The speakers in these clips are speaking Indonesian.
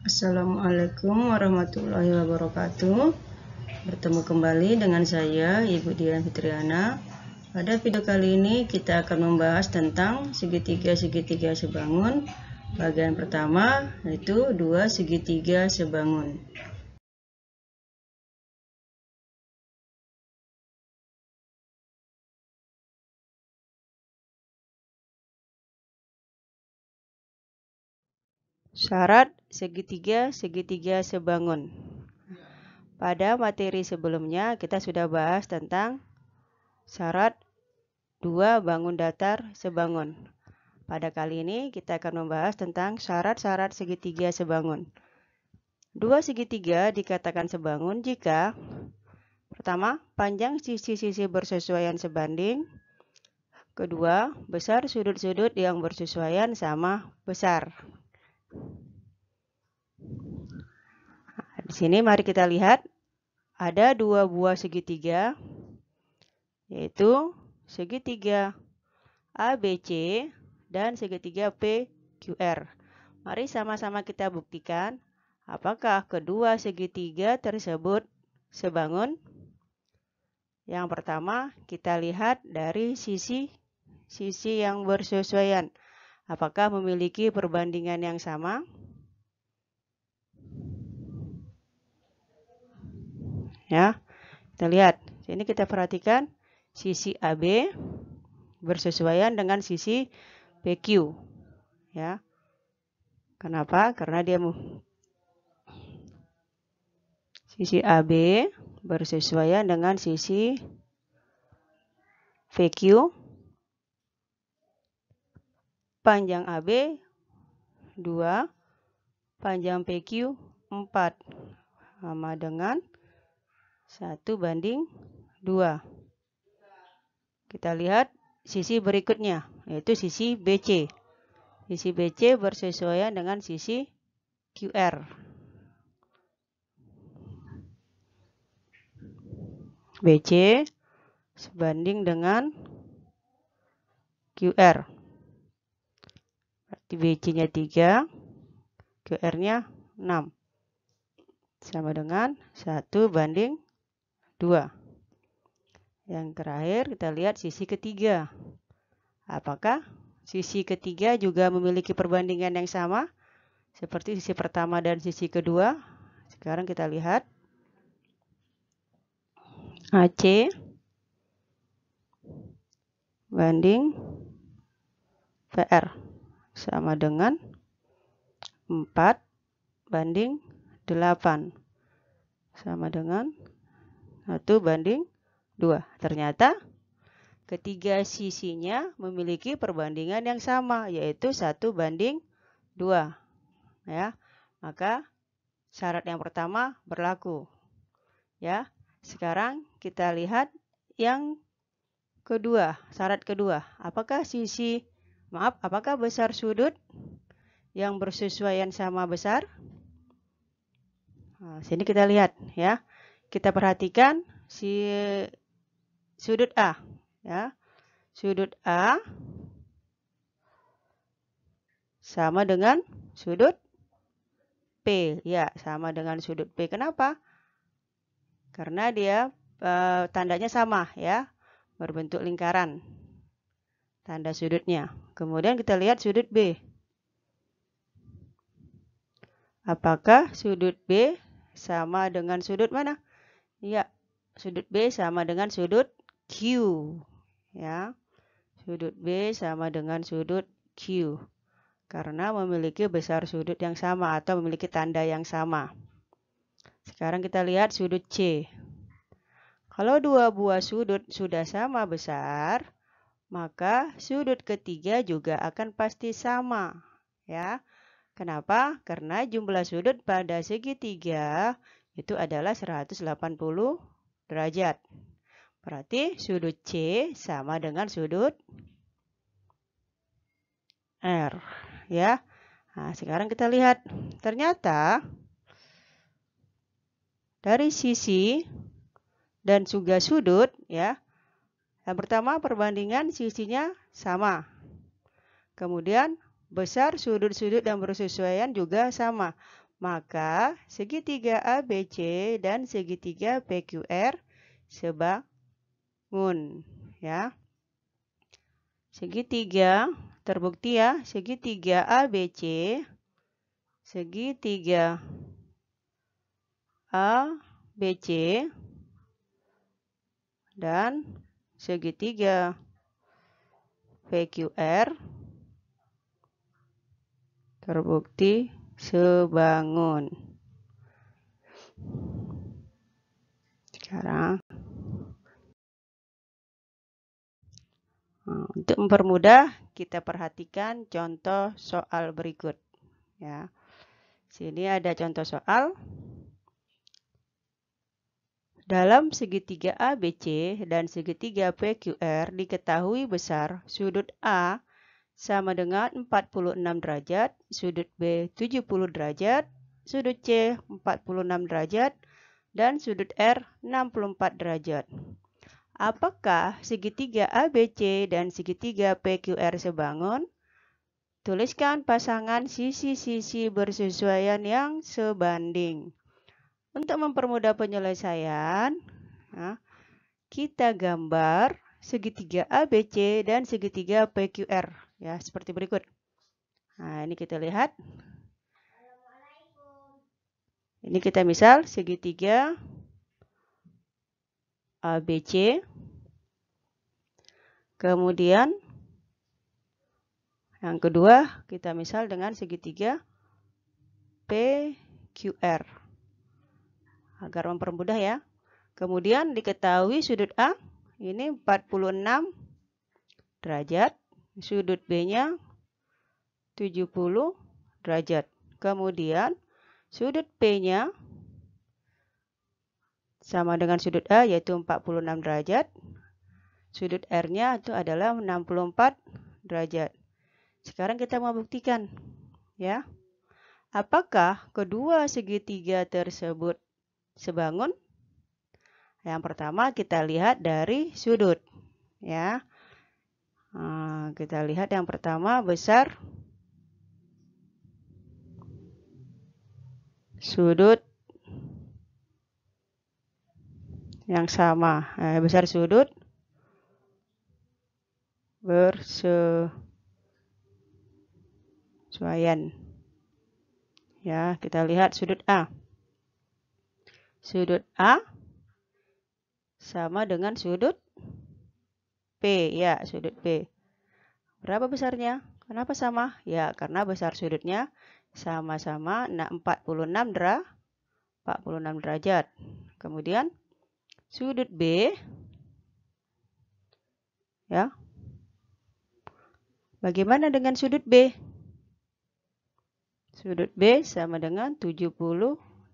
Assalamualaikum warahmatullahi wabarakatuh. Bertemu kembali dengan saya Ibu Dian Fitriana. Pada video kali ini kita akan membahas tentang segitiga-segitiga sebangun. Bagian pertama yaitu dua segitiga sebangun. Syarat segitiga sebangun. Pada materi sebelumnya kita sudah bahas tentang syarat dua bangun datar sebangun. Pada kali ini kita akan membahas tentang syarat-syarat segitiga sebangun. Dua segitiga dikatakan sebangun jika pertama, panjang sisi-sisi bersesuaian sebanding. Kedua, besar sudut-sudut yang bersesuaian sama besar. Di sini mari kita lihat ada dua buah segitiga, yaitu segitiga ABC dan segitiga PQR. Mari sama-sama kita buktikan apakah kedua segitiga tersebut sebangun. Yang pertama, kita lihat dari sisi yang bersesuaian. Apakah memiliki perbandingan yang sama? Ya, kita lihat. Sini kita perhatikan sisi AB bersesuaian dengan sisi PQ. Ya. Kenapa? Karena dia sisi AB bersesuaian dengan sisi PQ. Panjang AB 2, panjang PQ 4, sama dengan 1:2. Kita lihat sisi berikutnya, yaitu sisi BC. Sisi BC bersesuaian dengan sisi QR. BC sebanding dengan QR. Berarti BC-nya 3, QR-nya 6. Sama dengan 1:2. Yang terakhir kita lihat sisi ketiga. Apakah sisi ketiga juga memiliki perbandingan yang sama seperti sisi pertama dan sisi kedua? Sekarang kita lihat AC banding PR sama dengan 4:8 sama dengan 1:2. Ternyata ketiga sisinya memiliki perbandingan yang sama, yaitu 1:2. Ya, maka syarat yang pertama berlaku. Ya, sekarang kita lihat yang kedua, syarat kedua. Apakah besar sudut yang bersesuaian sama besar? Nah, sini kita lihat ya. Kita perhatikan si sudut A ya. Sudut A sama dengan sudut P. Ya, sama dengan sudut P. Kenapa? Karena dia tandanya sama ya. Berbentuk lingkaran. Tanda sudutnya. Kemudian kita lihat sudut B. Apakah sudut B sama dengan sudut mana? Ya, sudut B sama dengan sudut Q. Ya, sudut B sama dengan sudut Q. Karena memiliki besar sudut yang sama atau memiliki tanda yang sama. Sekarang kita lihat sudut C. Kalau dua buah sudut sudah sama besar, maka sudut ketiga juga akan pasti sama. Ya, kenapa? Karena jumlah sudut pada segitiga itu adalah 180 derajat. Berarti sudut C sama dengan sudut R. Ya. Nah, sekarang kita lihat. Ternyata dari sisi dan juga sudut ya. Yang pertama perbandingan sisinya sama. Kemudian besar sudut-sudut yang bersesuaian juga sama. Maka segitiga ABC dan segitiga PQR sebangun, ya. Segitiga, terbukti ya, segitiga ABC, segitiga ABC, dan segitiga PQR terbukti sebangun. Sekarang, untuk mempermudah, kita perhatikan contoh soal berikut. Ya, sini ada contoh soal. Dalam segitiga ABC dan segitiga PQR diketahui besar sudut A sama dengan 46 derajat, sudut B 70 derajat, sudut C 46 derajat, dan sudut R 64 derajat. Apakah segitiga ABC dan segitiga PQR sebangun? Tuliskan pasangan sisi-sisi bersesuaian yang sebanding. Untuk mempermudah penyelesaian, kita gambar segitiga ABC dan segitiga PQR, ya, seperti berikut. Nah, ini kita lihat. Ini kita misal segitiga ABC. Kemudian yang kedua kita misal dengan segitiga PQR. Agar mempermudah ya. Kemudian diketahui sudut A ini 46 derajat, sudut B-nya 70 derajat. Kemudian sudut P-nya sama dengan sudut A yaitu 46 derajat. Sudut R-nya itu adalah 64 derajat. Sekarang kita mau buktikan ya. Apakah kedua segitiga tersebut sebangun? Yang pertama kita lihat dari sudut ya. Kita lihat yang pertama besar sudut yang sama, besar sudut bersesuaian. Ya, kita lihat sudut A. Sudut A sama dengan sudut P, ya, sudut P. Berapa besarnya? Kenapa sama? Ya, karena besar sudutnya sama-sama 46 derajat. Kemudian sudut B, ya. Bagaimana dengan sudut B? Sudut B sama dengan 70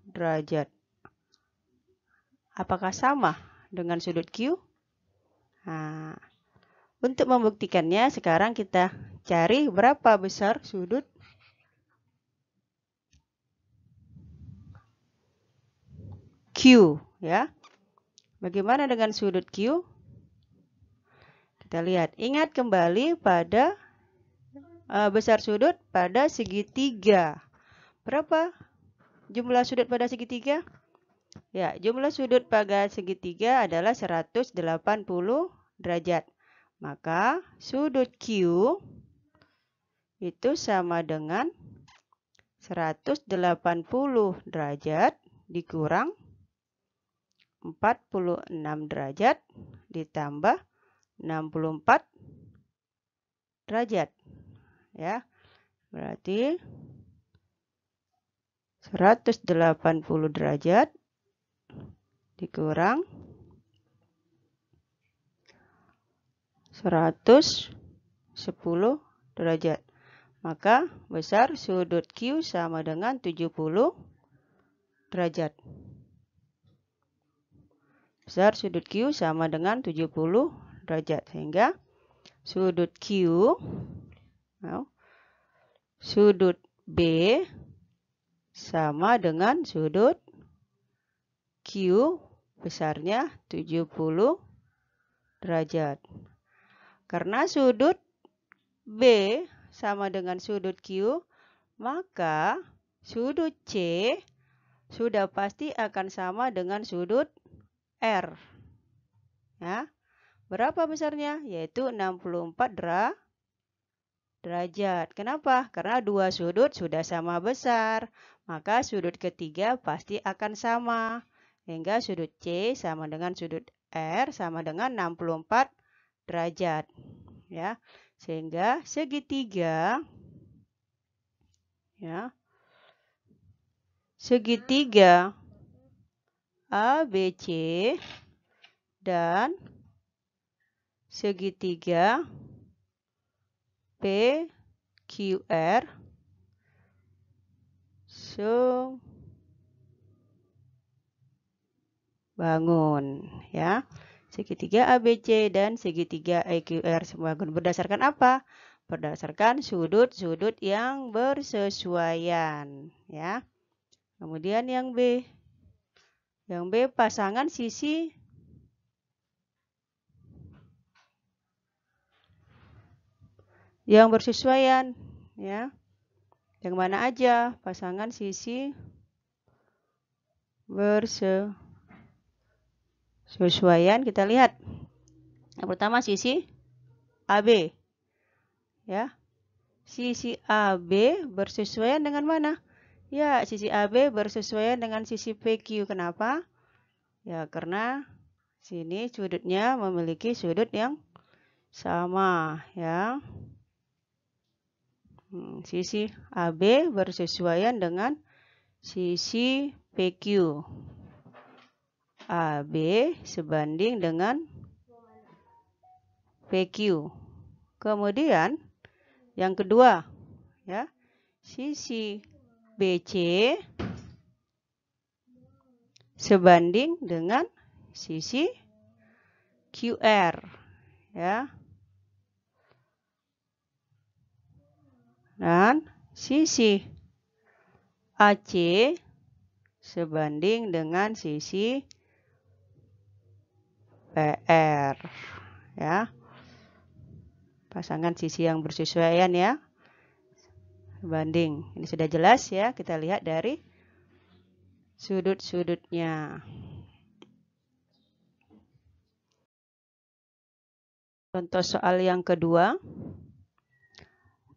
derajat. Apakah sama dengan sudut Q? Nah, untuk membuktikannya sekarang kita cari berapa besar sudut Q, ya. Bagaimana dengan sudut Q? Kita lihat, ingat kembali pada besar sudut pada segitiga. Berapa jumlah sudut pada segitiga? Ya, jumlah sudut pada segitiga adalah 180 derajat. Maka sudut Q itu sama dengan 180 derajat dikurang 46 derajat ditambah 64 derajat. Ya, berarti 180 derajat dikurang 110 derajat. Maka besar sudut Q sama dengan 70 derajat. Besar sudut Q sama dengan 70 derajat. Sehingga sudut Q, sudut B sama dengan sudut Q besarnya 70 derajat. Karena sudut B sama dengan sudut Q, maka sudut C sudah pasti akan sama dengan sudut R. Ya. Berapa besarnya? Yaitu 64 derajat. Kenapa? Karena dua sudut sudah sama besar. Maka sudut ketiga pasti akan sama. Sehingga sudut C sama dengan sudut R sama dengan 64 derajat. Ya. Sehingga segitiga ABC dan segitiga PQR sebangun, ya. Segitiga ABC dan segitiga EQR sebangun. Berdasarkan apa? Berdasarkan sudut-sudut yang bersesuaian, ya. Kemudian yang B. Yang B pasangan sisi yang bersesuaian, ya. Yang mana aja pasangan sisi bersesuaian, kita lihat. Yang pertama sisi AB. Ya. Sisi AB bersesuaian dengan mana? Ya, sisi AB bersesuaian dengan sisi PQ. Kenapa? Ya, karena sini sudutnya memiliki sudut yang sama, ya. Sisi AB bersesuaian dengan sisi PQ. AB sebanding dengan PQ. Kemudian yang kedua, ya, sisi BC sebanding dengan sisi QR, ya. Dan sisi AC sebanding dengan sisi PR, ya. Pasangan sisi yang bersesuaian, ya. Sebanding. Ini sudah jelas, ya. Kita lihat dari sudut-sudutnya. Contoh soal yang kedua.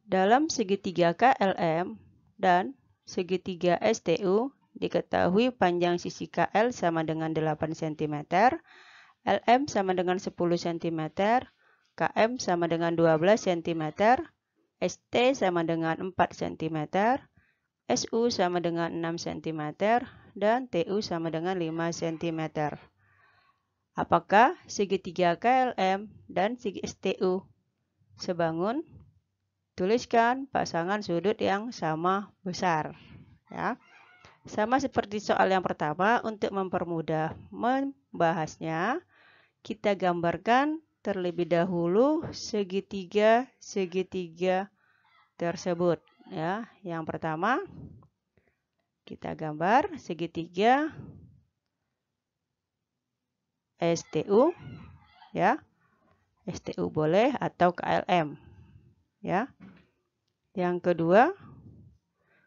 Dalam segitiga KLM dan segitiga STU diketahui panjang sisi KL sama dengan 8 cm, LM sama dengan 10 cm, KM sama dengan 12 cm, ST sama dengan 4 cm, SU sama dengan 6 cm, dan TU sama dengan 5 cm. Apakah segitiga KLM dan segi STU sebangun? Tuliskan pasangan sudut yang sama besar, ya. Sama seperti soal yang pertama, untuk mempermudah membahasnya, kita gambarkan terlebih dahulu segitiga tersebut, ya. Yang pertama, kita gambar segitiga STU, ya. STU boleh atau KLM, ya. Yang kedua,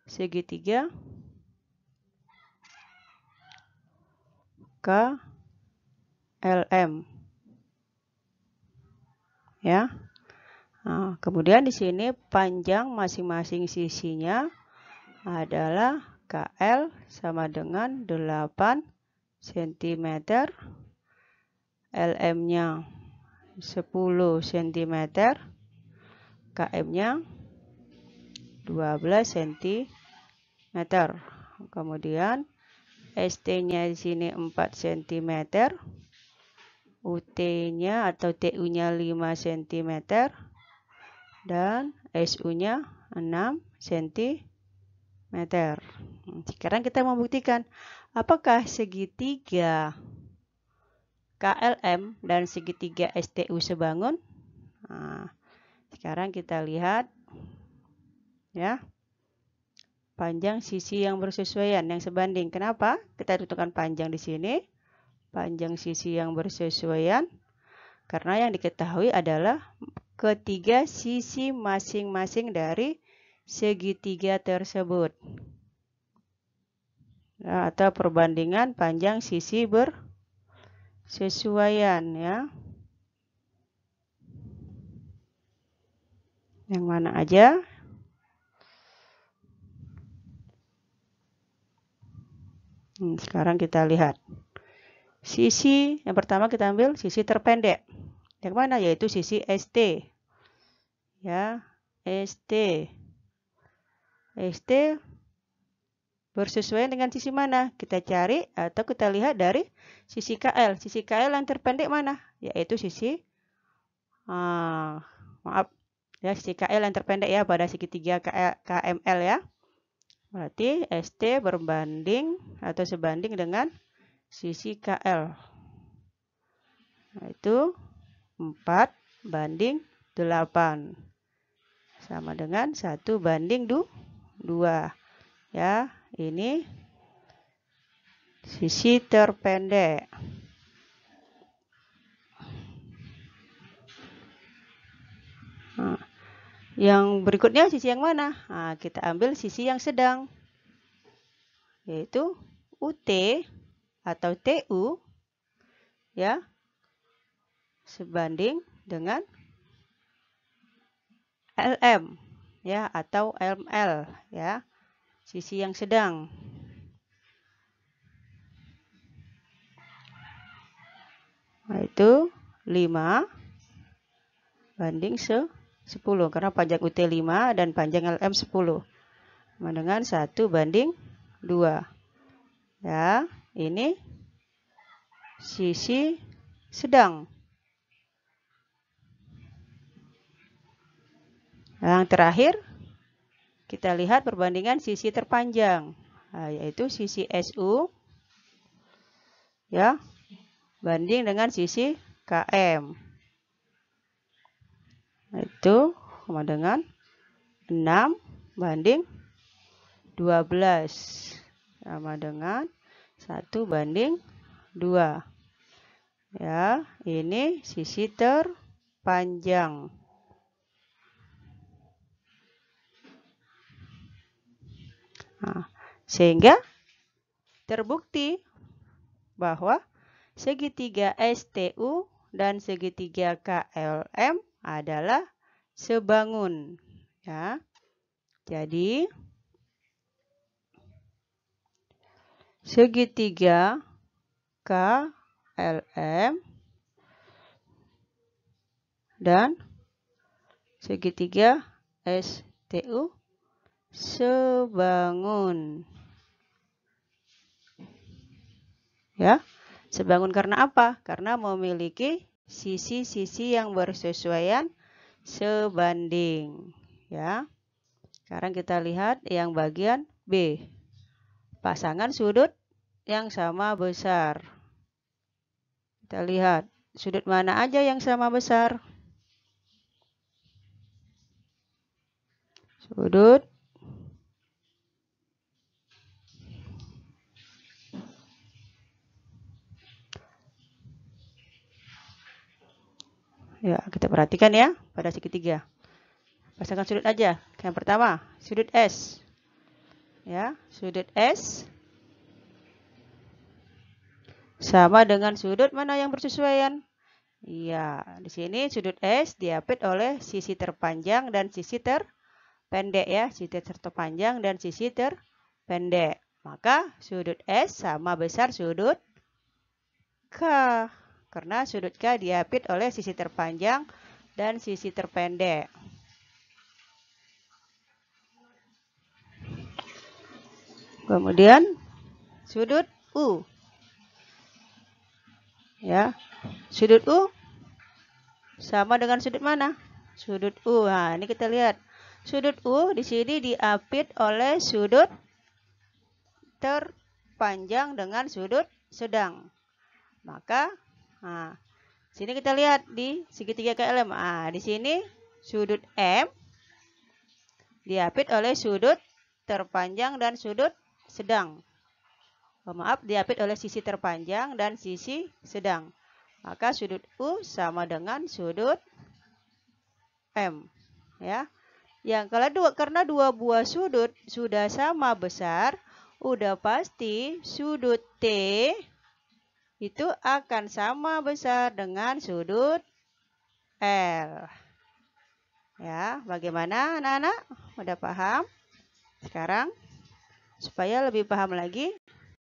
segitiga KLM, ya. Nah, kemudian di sini panjang masing-masing sisinya adalah KL sama dengan 8 cm, LM-nya 10 cm, KM-nya 12 cm. Kemudian ST-nya di sini 4 cm, UT-nya atau TU-nya 5 cm, dan SU-nya 6 cm. Sekarang kita membuktikan apakah segitiga KLM dan segitiga STU sebangun. Nah, sekarang kita lihat, ya, panjang sisi yang bersesuaian, yang sebanding. Kenapa? Kita tentukan panjang di sini. Panjang sisi yang bersesuaian. Karena yang diketahui adalah ketiga sisi masing-masing dari segitiga tersebut. ya, atau perbandingan panjang sisi bersesuaian ya. Yang mana aja? Sekarang kita lihat. Sisi yang pertama kita ambil sisi terpendek. Yang mana? Yaitu sisi ST. Ya, ST. ST bersesuaian dengan sisi mana? Kita cari atau kita lihat dari sisi KL. Sisi KL yang terpendek mana? Yaitu sisi maaf ya, sisi KL yang terpendek ya pada segitiga KML ya. Berarti ST berbanding atau sebanding dengan sisi KL. Yaitu 4:8. Sama dengan 1:2. Ya, ini sisi terpendek. Nah, yang berikutnya sisi yang mana? Nah, kita ambil sisi yang sedang, yaitu UT atau TU ya, sebanding dengan LM ya atau LML ya, sisi yang sedang. Nah, itu 5:10 karena panjang UT 5 dan panjang LM 10. Sama dengan 1:2. Ya, ini sisi sedang. Yang terakhir, kita lihat perbandingan sisi terpanjang, nah, yaitu sisi SU ya, banding dengan sisi KM. Itu sama dengan 6:12 sama dengan 1:2. Ya, ini sisi terpanjang. Nah, sehingga terbukti bahwa segitiga STU dan segitiga KLM adalah sebangun ya. Jadi segitiga KLM dan segitiga STU sebangun. Ya, sebangun karena apa? Karena memiliki sisi-sisi yang bersesuaian sebanding. Ya, sekarang kita lihat yang bagian B. Pasangan sudut yang sama besar. Kita lihat sudut mana aja yang sama besar. Sudut ya, kita perhatikan ya pada segitiga. Pasangan sudut aja. Yang pertama, sudut S. Ya, sudut S sama dengan sudut mana yang bersesuaian? Iya, di sini sudut S diapit oleh sisi terpanjang dan sisi terpendek ya, sisi terpanjang dan sisi terpendek. Maka sudut S sama besar sudut K. Karena sudut K diapit oleh sisi terpanjang dan sisi terpendek. Kemudian sudut U. Ya, sudut U sama dengan sudut mana? Sudut U. Nah, ini kita lihat. Sudut U di sini diapit oleh sudut terpanjang dengan sudut sedang. Maka, nah, sini kita lihat di segitiga KLM. Nah, di sini sudut M diapit oleh sudut terpanjang dan sudut sedang. Maaf, diapit oleh sisi terpanjang dan sisi sedang. Maka sudut U sama dengan sudut M. Ya. Yang karena dua buah sudut sudah sama besar, udah pasti sudut T itu akan sama besar dengan sudut L. Ya, bagaimana anak-anak? Udah paham? Sekarang, supaya lebih paham lagi,